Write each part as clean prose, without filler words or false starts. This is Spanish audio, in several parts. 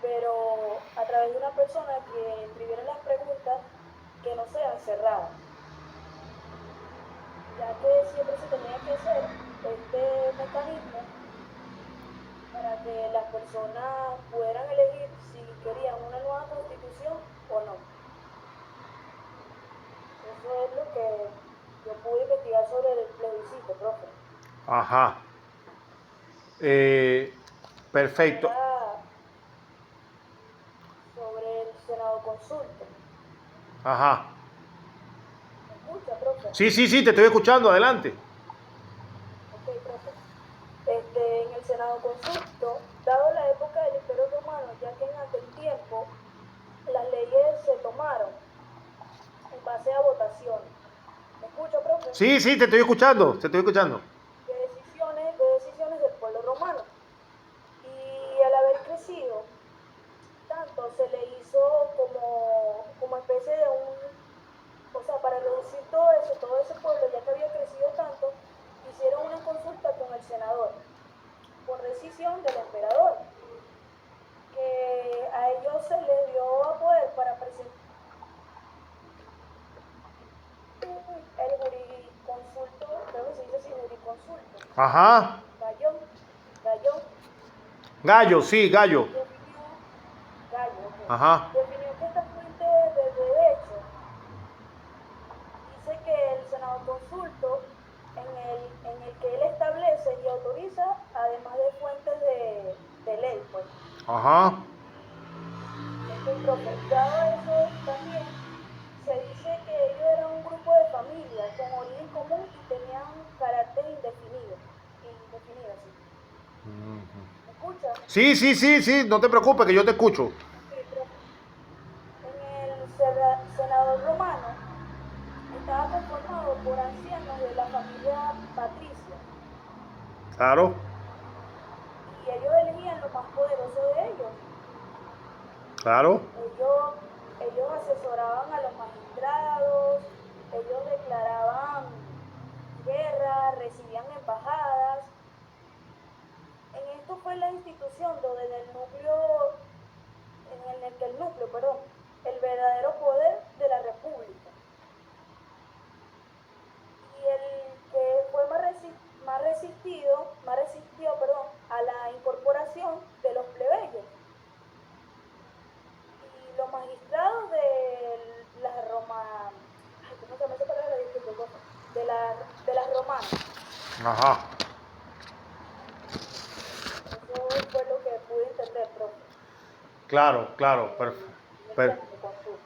pero a través de una persona que escribiera las preguntas que no sean cerradas, ya que siempre se tenía que hacer este mecanismo para que las personas pudieran elegir si querían una nueva constitución o no. Eso es lo que yo pude investigar sobre el plebiscito, profe. Ajá. Perfecto. Era sobre el Senado consulta. Ajá. ¿Me escucha, profe? Sí, sí, sí, te estoy escuchando, adelante. Ok, profe. En el Senado consulto, dado la época del Imperio Romano, ya que en aquel tiempo las leyes se tomaron en base a votaciones. ¿Me escucha, profe? Sí, sí, te estoy escuchando, te estoy escuchando. De decisiones del pueblo romano. Y al haber crecido tanto, se le hizo como especie de o sea, para reducir todo ese pueblo, ya que había crecido tanto, hicieron una consulta con el senador, por decisión del emperador, que a ellos se les dio poder para presentar el juriconsulto, creo que se dice así, juriconsulto. Ajá. Gallón Gallo, sí, gallo. definió, Gallo, ok, Ajá. definió que esta fuente de derecho dice que el Senado consulto en el que él establece y autoriza, además de fuentes de ley, pues. Ajá. Profe, dado eso también se dice que ellos eran un grupo de familias con origen común y tenían carácter indefinido, sí. ¿Me escucha? Sí, sí, sí, sí, no te preocupes, que yo te escucho. Sí, profe. En el senador romano estaba conformado por ancianos de la familia patricia Claro, y ellos elegían lo más poderoso de ellos. claro. Ellos asesoraban a los magistrados, ellos declaraban guerra, recibían embajadas. En esto fue la institución donde el verdadero poder de la república. Y el que fue más resistió, a la incorporación de los plebeyos. Y los magistrados de las romanas, ¿cómo se llama esa palabra? De las romanas. Ajá. Eso fue lo que pude entender, profe. Claro, claro.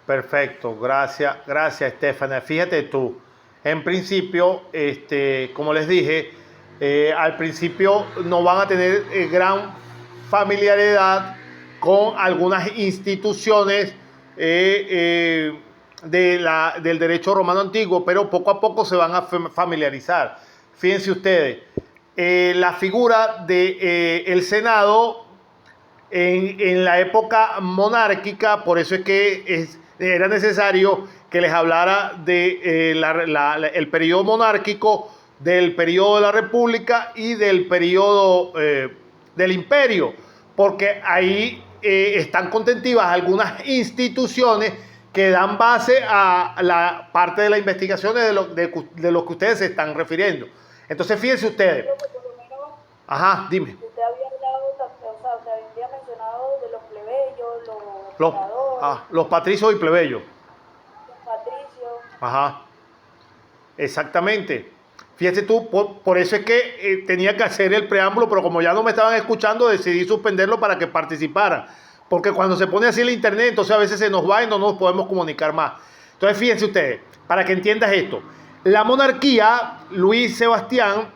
Perfecto. Gracias, gracias, Estefania. Fíjate tú, en principio, como les dije, al principio no van a tener gran familiaridad con algunas instituciones del derecho romano antiguo, pero poco a poco se van a familiarizar. Fíjense ustedes, la figura del Senado en la época monárquica, por eso es que era necesario que les hablara de el periodo monárquico, del periodo de la República y del periodo del Imperio, porque ahí están contentivas algunas instituciones que dan base a la parte de las investigaciones de lo que ustedes se están refiriendo. Entonces, fíjense ustedes. Por lo menos, Ajá, dime. usted había hablado, o sea, usted había mencionado de los plebeyos, los senadores, Los patricios y plebeyos. los patricios. Ajá, exactamente. Fíjate tú, por eso es que tenía que hacer el preámbulo, pero como ya no me estaban escuchando, decidí suspenderlo para que participaran. Porque cuando se pone así el internet, entonces a veces se nos va y no nos podemos comunicar más. Entonces fíjense ustedes, para que entiendas esto. La monarquía, Luis Sebastián,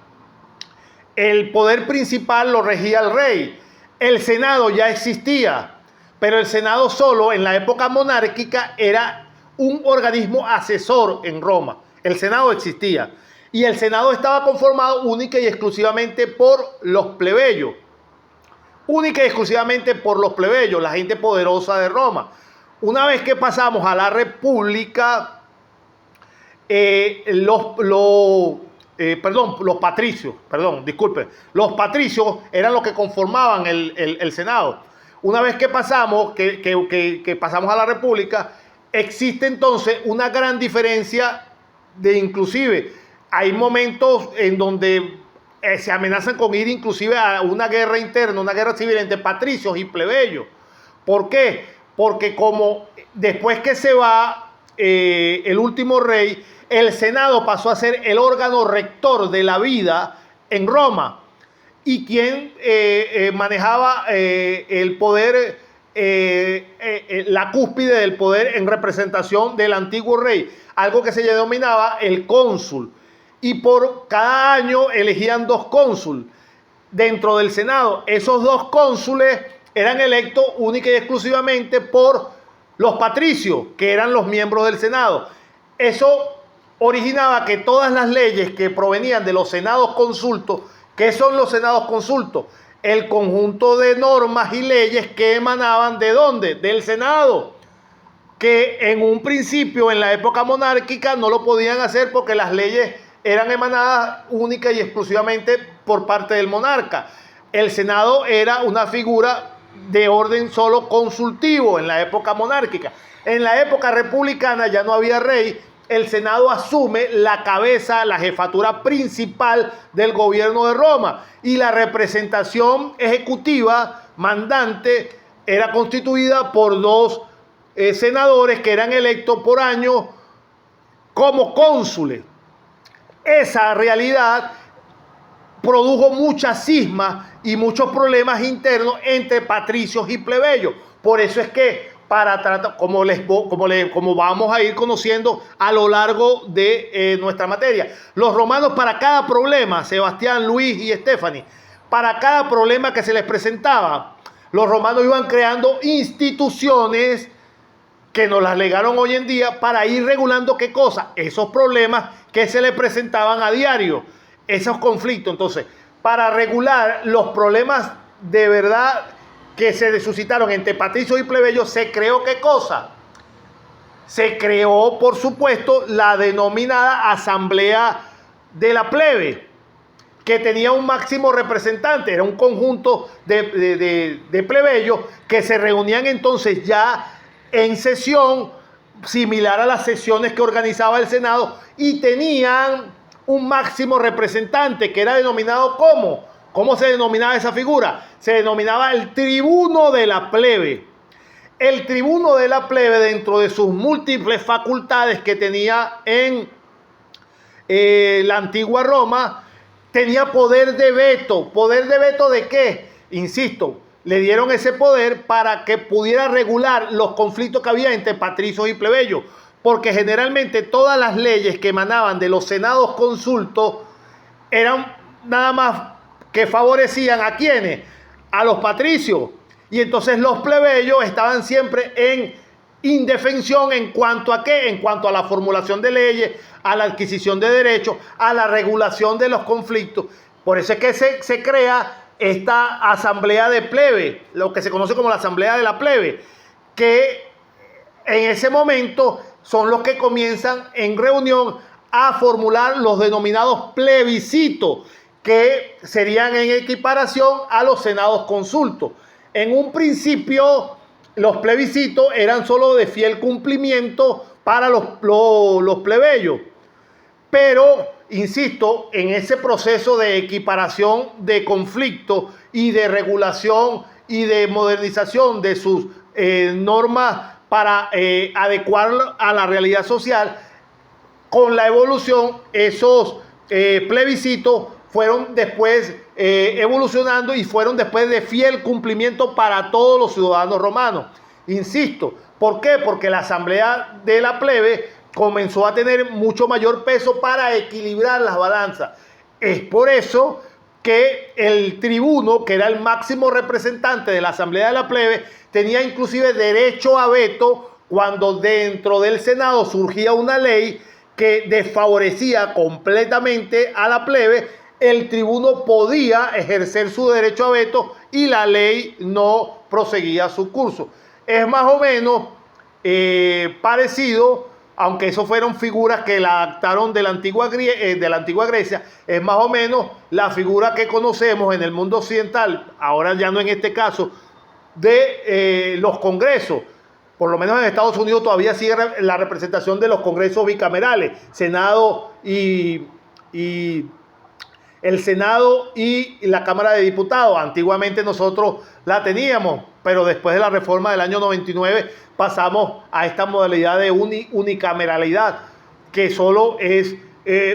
el poder principal lo regía el rey. El Senado ya existía, pero el Senado solo en la época monárquica era un organismo asesor en Roma. El Senado existía. Y el Senado estaba conformado única y exclusivamente por los plebeyos. Única y exclusivamente por los plebeyos, la gente poderosa de Roma. Una vez que pasamos a la República, los patricios eran los que conformaban el Senado. Una vez que pasamos, que pasamos a la República, existe entonces una gran diferencia de inclusive, hay momentos en donde se amenazan con ir inclusive a una guerra interna, una guerra civil entre patricios y plebeyos. ¿Por qué? Porque como después que se va el último rey, el Senado pasó a ser el órgano rector de la vida en Roma. Y quien manejaba el poder, la cúspide del poder en representación del antiguo rey, algo que se denominaba el cónsul. Y por cada año elegían 2 cónsules dentro del Senado. Esos 2 cónsules eran electos única y exclusivamente por los patricios, que eran los miembros del Senado. Eso originaba que todas las leyes que provenían de los senados consultos. ¿Qué son los senados consultos? El conjunto de normas y leyes que emanaban ¿de dónde? Del Senado, que en un principio, en la época monárquica, no lo podían hacer porque las leyes eran emanadas única y exclusivamente por parte del monarca. El Senado era una figura de orden solo consultivo en la época monárquica. En la época republicana ya no había rey. El Senado asume la cabeza, la jefatura principal del gobierno de Roma, y la representación ejecutiva mandante era constituida por 2 senadores que eran electos por año como cónsules. Esa realidad produjo muchas cismas y muchos problemas internos entre patricios y plebeyos. Por eso es que para tratar, como vamos a ir conociendo a lo largo de nuestra materia. Los romanos, para cada problema, Sebastián, Luis y Stephanie, para cada problema que se les presentaba, los romanos iban creando instituciones que nos las legaron hoy en día para ir regulando qué cosa, esos problemas que se les presentaban a diario, esos conflictos. Entonces, para regular los problemas de verdad que se suscitaron entre patricios y plebeyos, se creó ¿qué cosa? Se creó, por supuesto, la denominada Asamblea de la Plebe, que tenía un máximo representante. Era un conjunto de plebeyos que se reunían entonces ya en sesión, similar a las sesiones que organizaba el Senado, y tenían un máximo representante que era denominado ¿cómo? ¿Cómo se denominaba esa figura? Se denominaba el tribuno de la plebe. El tribuno de la plebe, dentro de sus múltiples facultades que tenía en la antigua Roma, tenía poder de veto. ¿Poder de veto de qué? Insisto, le dieron ese poder para que pudiera regular los conflictos que había entre patricios y plebeyos, porque generalmente todas las leyes que emanaban de los senados consultos eran nada más que favorecían ¿a quiénes? A los patricios. Y entonces los plebeyos estaban siempre en indefensión en cuanto a ¿qué? En cuanto a la formulación de leyes, a la adquisición de derechos, a la regulación de los conflictos. Por eso es que se crea esta asamblea de plebe, lo que se conoce como la asamblea de la plebe, que en ese momento son los que comienzan en reunión a formular los denominados plebiscitos, que serían en equiparación a los senados consultos. En un principio, los plebiscitos eran solo de fiel cumplimiento para los plebeyos. Pero, insisto, en ese proceso de equiparación de conflicto y de regulación y de modernización de sus normas para adecuarlo a la realidad social, con la evolución, esos plebiscitos fueron después evolucionando y fueron después de fiel cumplimiento para todos los ciudadanos romanos. Insisto, ¿por qué? Porque la asamblea de la plebe comenzó a tener mucho mayor peso para equilibrar las balanzas. Es por eso que el tribuno, que era el máximo representante de la asamblea de la plebe, tenía inclusive derecho a veto cuando dentro del Senado surgía una ley que desfavorecía completamente a la plebe. El tribuno podía ejercer su derecho a veto y la ley no proseguía su curso. Es más o menos parecido, aunque eso fueron figuras que la adaptaron de la antigua Grecia, es más o menos la figura que conocemos en el mundo occidental, ahora ya no en este caso, de los congresos. Por lo menos en Estados Unidos todavía sigue la representación de los congresos bicamerales, Senado y el Senado y la Cámara de Diputados. Antiguamente nosotros la teníamos, pero después de la reforma del año 99 pasamos a esta modalidad de unicameralidad, que solo es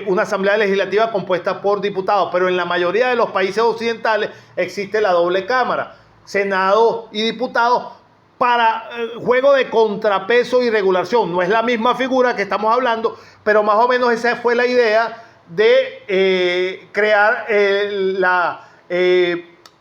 una asamblea legislativa compuesta por diputados, pero en la mayoría de los países occidentales existe la doble cámara, Senado y diputados, para juego de contrapeso y regulación. No es la misma figura que estamos hablando, pero más o menos esa fue la idea de crear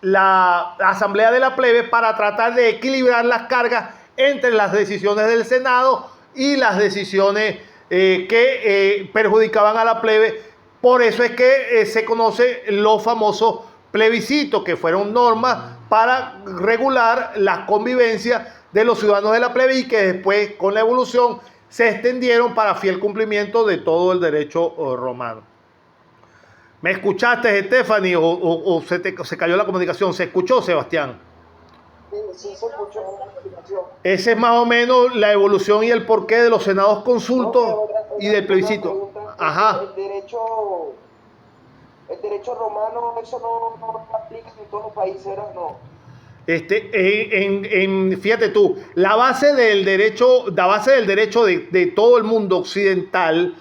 la Asamblea de la Plebe para tratar de equilibrar las cargas entre las decisiones del Senado y las decisiones que perjudicaban a la plebe. Por eso es que se conoce los famosos plebiscitos, que fueron normas para regular la convivencia de los ciudadanos de la plebe y que después, con la evolución, se extendieron para fiel cumplimiento de todo el derecho romano. ¿Me escuchaste, Stephanie, o se cayó la comunicación? ¿Se escuchó, Sebastián? Sí, se escuchó la comunicación. Esa es más o menos la evolución y el porqué de los senados consultos y del plebiscito. Ajá. El derecho romano, eso no aplica en todos los países, ¿no? Fíjate tú, la base del derecho de todo el mundo occidental,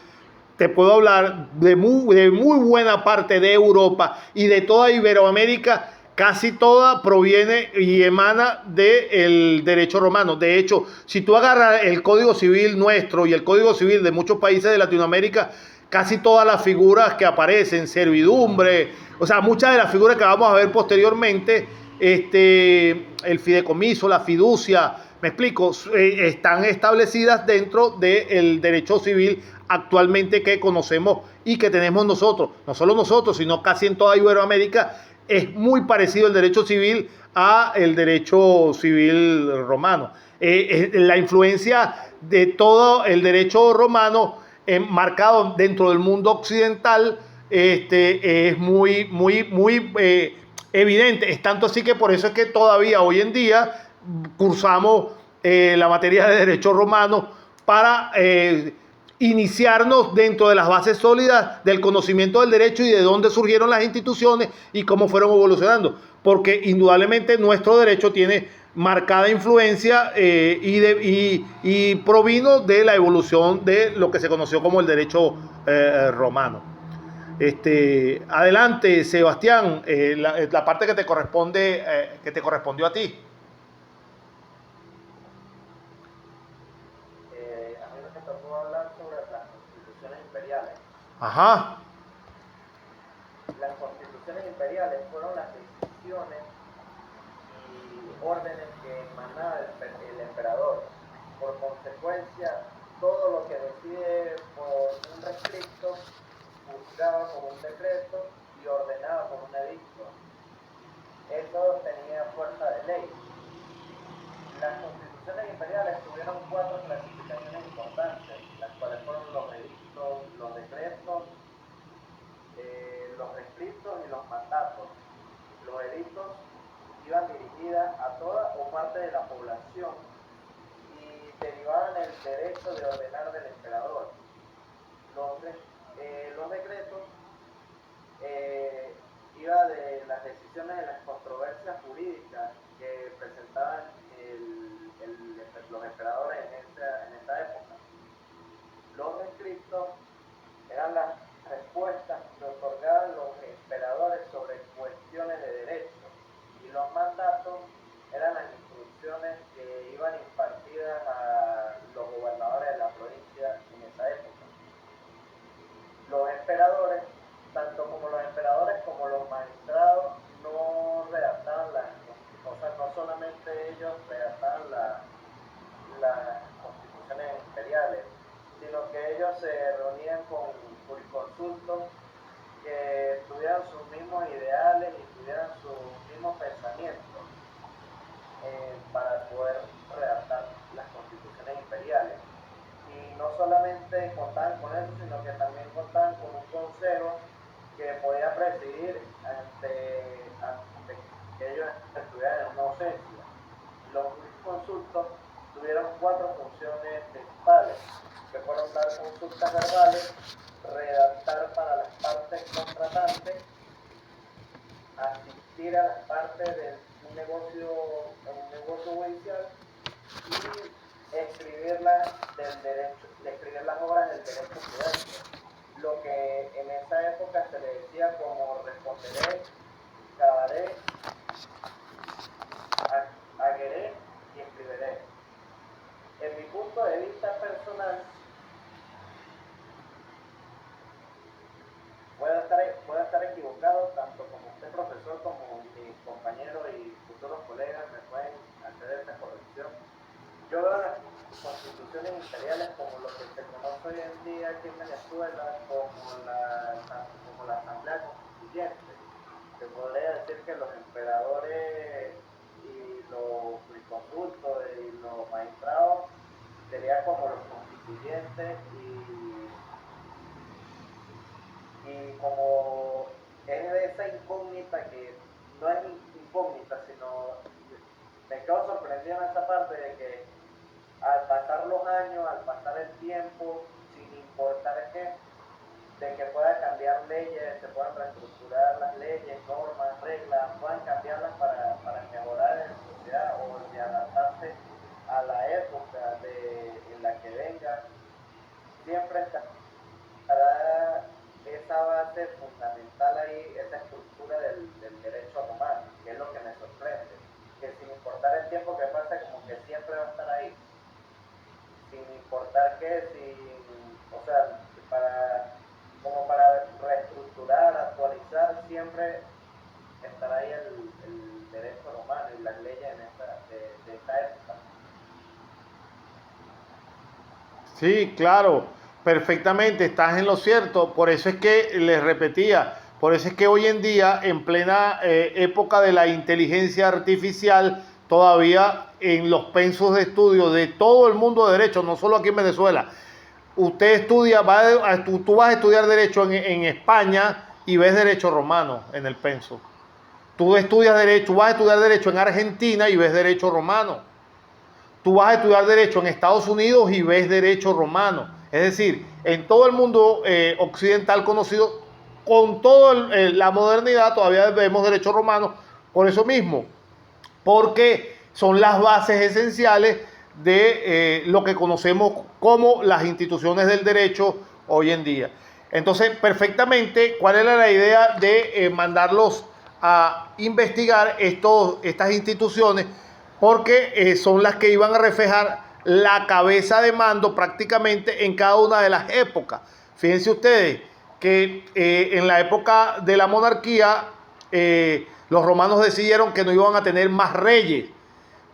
te puedo hablar de muy buena parte de Europa y de toda Iberoamérica, casi toda proviene y emana del derecho romano. De hecho, si tú agarras el Código Civil nuestro y el Código Civil de muchos países de Latinoamérica, casi todas las figuras que aparecen, servidumbre, o sea, muchas de las figuras que vamos a ver posteriormente, el fideicomiso, la fiducia, me explico, están establecidas dentro del derecho civil actualmente que conocemos y que tenemos nosotros. No solo nosotros, sino casi en toda Iberoamérica es muy parecido el derecho civil al derecho civil romano. La influencia de todo el derecho romano marcado dentro del mundo occidental es muy evidente. Es tanto así que por eso es que todavía hoy en día cursamos la materia de derecho romano para iniciarnos dentro de las bases sólidas del conocimiento del derecho y de dónde surgieron las instituciones y cómo fueron evolucionando. Porque indudablemente nuestro derecho tiene marcada influencia y provino de la evolución de lo que se conoció como el derecho romano. Adelante, Sebastián, la parte que te correspondió a ti. A mí me tocó hablar sobre las constituciones imperiales. Ajá. Las constituciones imperiales fueron las decisiones y órdenes que emanaba el emperador. Por consecuencia, todo lo que decide por un rescripto, juzgaba como un decreto y ordenaba como un edicto. Eso tenía fuerza de ley. Las constituciones imperiales tuvieron 4 clasificaciones importantes, las cuales fueron los edictos, los decretos, los rescriptos y los mandatos. Los edictos iban dirigidas a toda o parte de la población y derivaban el derecho de ordenar del emperador. Los decretos iba de las decisiones de las controversias jurídicas que presentaban los emperadores en esta época. Los rescriptos eran las respuestas que otorgaban los emperadores sobre cuestiones de derecho y los mandatos eran las instrucciones que iban impartidas a los gobernadores de la provincia en esa época. Los emperadores, tanto como los emperadores como los magistrados, no redactaban no solamente ellos redactaban las constituciones imperiales, sino que ellos se reunían con jurisconsultos que tuvieran sus mismos ideales y tuvieran sus mismos pensamientos para poder redactar las constituciones imperiales. Y no solamente contaban con eso, sino que también contaban con un consejo que podía presidir ante que ellos estuvieran en una ausencia. 4 funciones principales, que fueron dar consultas verbales, redactar para las partes contratantes, asistir a las partes de un negocio judicial y escribir las obras del derecho prudente, lo que en esa época se le decía como responderé, acabaré, agueré y escribiré. En mi punto de vista personal, puedo estar equivocado, tanto como usted profesor como mis compañeros y futuros colegas me pueden hacer esta corrección. Yo veo las constituciones imperiales como lo que se conoce hoy en día aquí en Venezuela como la Asamblea Constituyente. Se podría decir que los emperadores y los jurisconsultos y los magistrados serían como los constituyentes y como es de esa incógnita que no es incógnita, sino me quedo sorprendido en esa parte de que al pasar los años, al pasar el tiempo, sin importar qué, de que pueda cambiar leyes, se puedan reestructurar las leyes, normas, reglas, puedan cambiarlas para mejorar en la sociedad o de adaptarse a la época en la que venga, siempre estará esa base fundamental ahí, esa estructura del derecho romano, que es lo que me sorprende, que sin importar el tiempo que pase, como que siempre va a estar ahí, sin importar o sea, como para reestructurar, actualizar, siempre estará ahí el derecho romano y las leyes de esta época. Sí, claro, perfectamente, estás en lo cierto. Por eso es que les repetía, por eso es que hoy en día, en plena época de la inteligencia artificial, todavía en los pensos de estudio de todo el mundo de derecho, no solo aquí en Venezuela, usted estudia, tú vas a estudiar derecho en España y ves derecho romano en el penso. Tú estudias derecho, vas a estudiar derecho en Argentina y ves derecho romano. Tú vas a estudiar derecho en Estados Unidos y ves derecho romano. Es decir, en todo el mundo occidental conocido, con toda la modernidad, todavía vemos derecho romano por eso mismo, porque son las bases esenciales de lo que conocemos como las instituciones del derecho hoy en día. Entonces, perfectamente, ¿cuál era la idea de mandarlos a investigar estas instituciones? Porque son las que iban a reflejar la cabeza de mando prácticamente en cada una de las épocas. Fíjense ustedes que en la época de la monarquía los romanos decidieron que no iban a tener más reyes.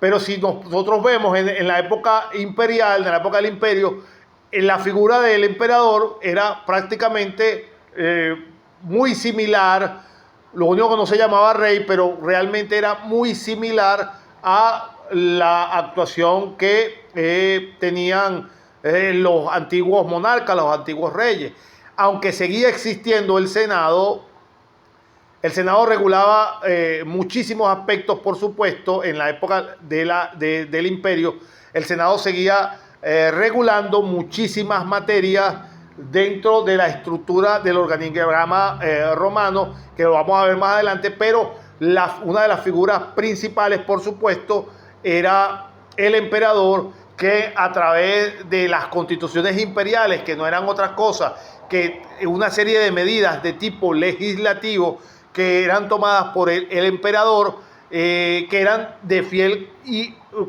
Pero si nosotros vemos en la época imperial, en la época del imperio, en la figura del emperador era prácticamente muy similar, lo único que no se llamaba rey, pero realmente era muy similar a la actuación que tenían los antiguos monarcas, los antiguos reyes. Aunque seguía existiendo el Senado regulaba muchísimos aspectos, por supuesto, en la época del imperio. El Senado seguía regulando muchísimas materias dentro de la estructura del organigrama romano, que lo vamos a ver más adelante, pero una de las figuras principales, por supuesto, era el emperador, que a través de las constituciones imperiales, que no eran otra cosa que una serie de medidas de tipo legislativo, que eran tomadas por el emperador, que eran de fiel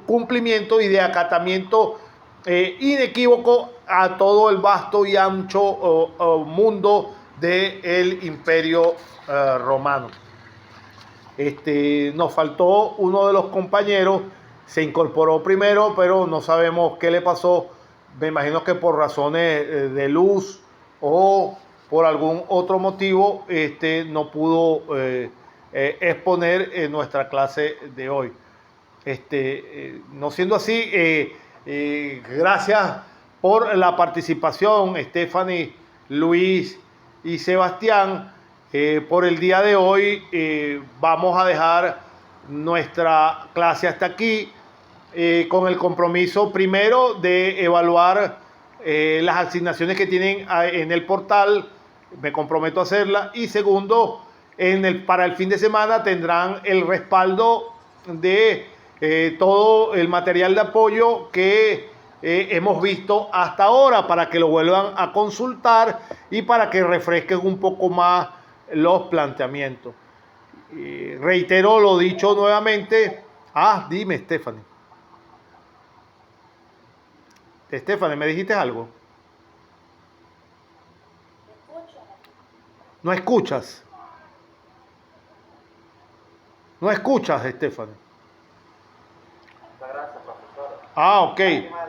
cumplimiento y de acatamiento inequívoco a todo el vasto y ancho mundo del imperio romano. Nos faltó uno de los compañeros, se incorporó primero, pero no sabemos qué le pasó. Me imagino que por razones de luz o por algún otro motivo no pudo exponer nuestra clase de hoy. No siendo así, gracias por la participación, Stephanie, Luis y Sebastián. Por el día de hoy vamos a dejar nuestra clase hasta aquí. con el compromiso primero de evaluar las asignaciones que tienen en el portal, me comprometo a hacerla, y segundo, para el fin de semana tendrán el respaldo de todo el material de apoyo que hemos visto hasta ahora, para que lo vuelvan a consultar y para que refresquen un poco más los planteamientos. Reitero lo dicho nuevamente. Dime, Stephanie. Stephanie, ¿me dijiste algo? ¿No escuchas? ¿No escuchas, Stephanie? Muchas gracias, profesor. Ok.